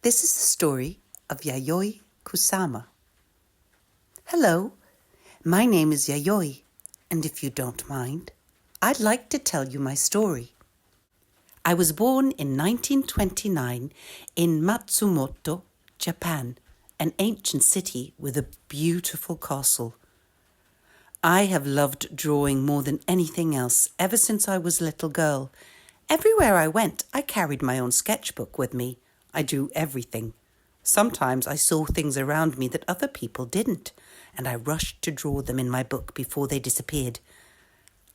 This is the story of Yayoi Kusama. Hello, my name is Yayoi, and if you don't mind, I'd like to tell you my story. I was born in 1929 in Matsumoto, Japan, an ancient city with a beautiful castle. I have loved drawing more than anything else ever since I was a little girl. Everywhere I went, I carried my own sketchbook with me. I drew everything. Sometimes I saw things around me that other people didn't, and I rushed to draw them in my book before they disappeared.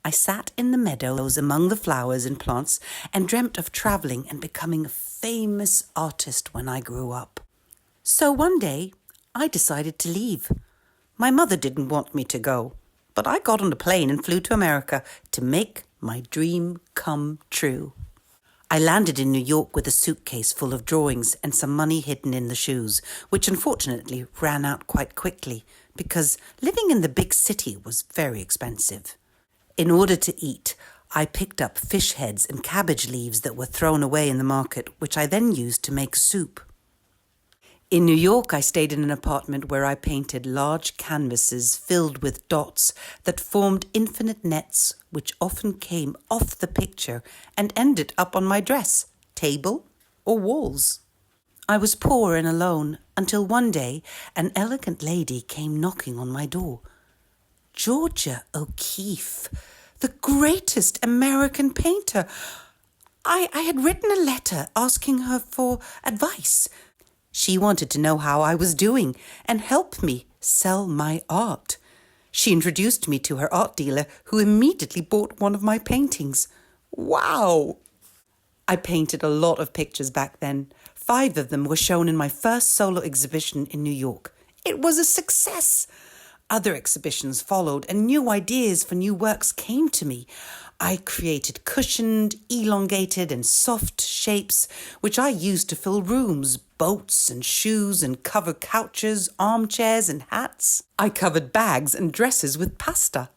I sat in the meadows among the flowers and plants and dreamt of travelling and becoming a famous artist when I grew up. So one day, I decided to leave. My mother didn't want me to go, but I got on a plane and flew to America to make my dream come true. I landed in New York with a suitcase full of drawings and some money hidden in the shoes, which unfortunately ran out quite quickly because living in the big city was very expensive. In order to eat, I picked up fish heads and cabbage leaves that were thrown away in the market, which I then used to make soup. In New York, I stayed in an apartment where I painted large canvases filled with dots that formed infinite nets, which often came off the picture and ended up on my dress, table, or walls. I was poor and alone until one day an elegant lady came knocking on my door. Georgia O'Keeffe, the greatest American painter. I had written a letter asking her for advice. She wanted to know how I was doing and help me sell my art. She introduced me to her art dealer, who immediately bought one of my paintings. Wow! I painted a lot of pictures back then. 5 of them were shown in my first solo exhibition in New York. It was a success. Other exhibitions followed and new ideas for new works came to me. I created cushioned, elongated and soft shapes which I used to fill rooms, boats and shoes and cover couches, armchairs and hats. I covered bags and dresses with pasta.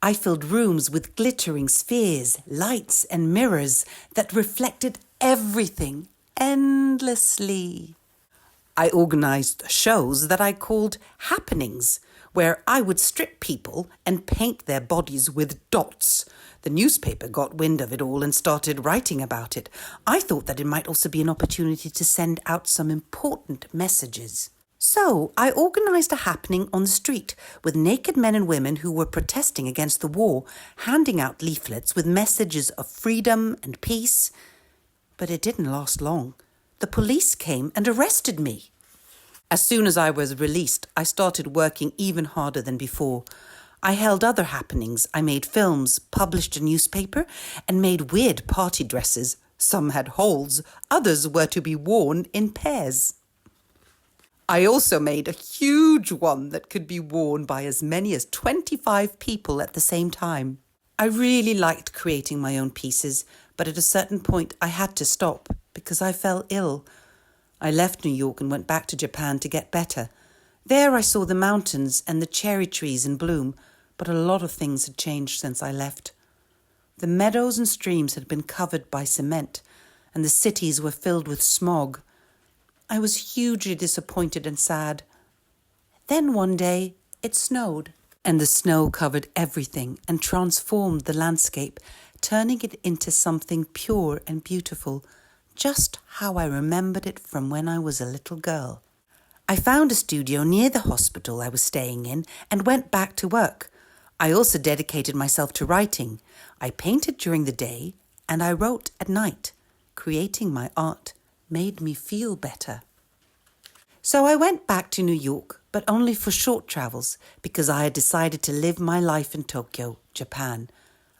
I filled rooms with glittering spheres, lights and mirrors that reflected everything endlessly. I organised shows that I called happenings, where I would strip people and paint their bodies with dots. The newspaper got wind of it all and started writing about it. I thought that it might also be an opportunity to send out some important messages. So I organised a happening on the street with naked men and women who were protesting against the war, handing out leaflets with messages of freedom and peace. But it didn't last long. The police came and arrested me. As soon as I was released, I started working even harder than before. I held other happenings. I made films, published a newspaper, and made weird party dresses. Some had holes, others were to be worn in pairs. I also made a huge one that could be worn by as many as 25 people at the same time. I really liked creating my own pieces, but at a certain point I had to stop because I fell ill. I left New York and went back to Japan to get better. There I saw the mountains and the cherry trees in bloom, but a lot of things had changed since I left. The meadows and streams had been covered by cement, and the cities were filled with smog. I was hugely disappointed and sad. Then one day it snowed, and the snow covered everything and transformed the landscape, turning it into something pure and beautiful, just how I remembered it from when I was a little girl. I found a studio near the hospital I was staying in and went back to work. I also dedicated myself to writing. I painted during the day and I wrote at night. Creating my art made me feel better. So I went back to New York, but only for short travels because I had decided to live my life in Tokyo, Japan.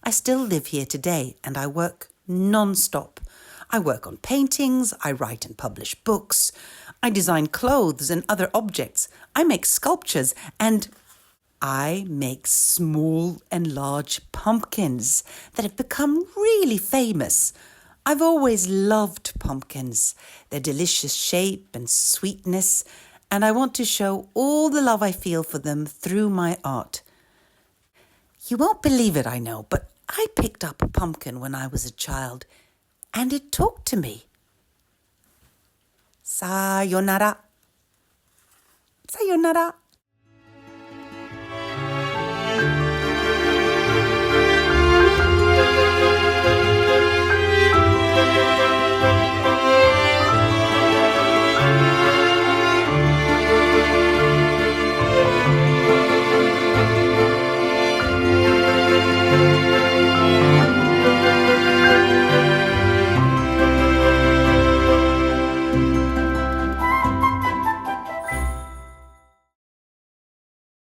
I still live here today and I work non-stop. I work on paintings, I write and publish books, I design clothes and other objects, I make sculptures, and I make small and large pumpkins that have become really famous. I've always loved pumpkins, their delicious shape and sweetness, and I want to show all the love I feel for them through my art. You won't believe it, I know, but I picked up a pumpkin when I was a child, and it talked to me. Sayonara. Sayonara.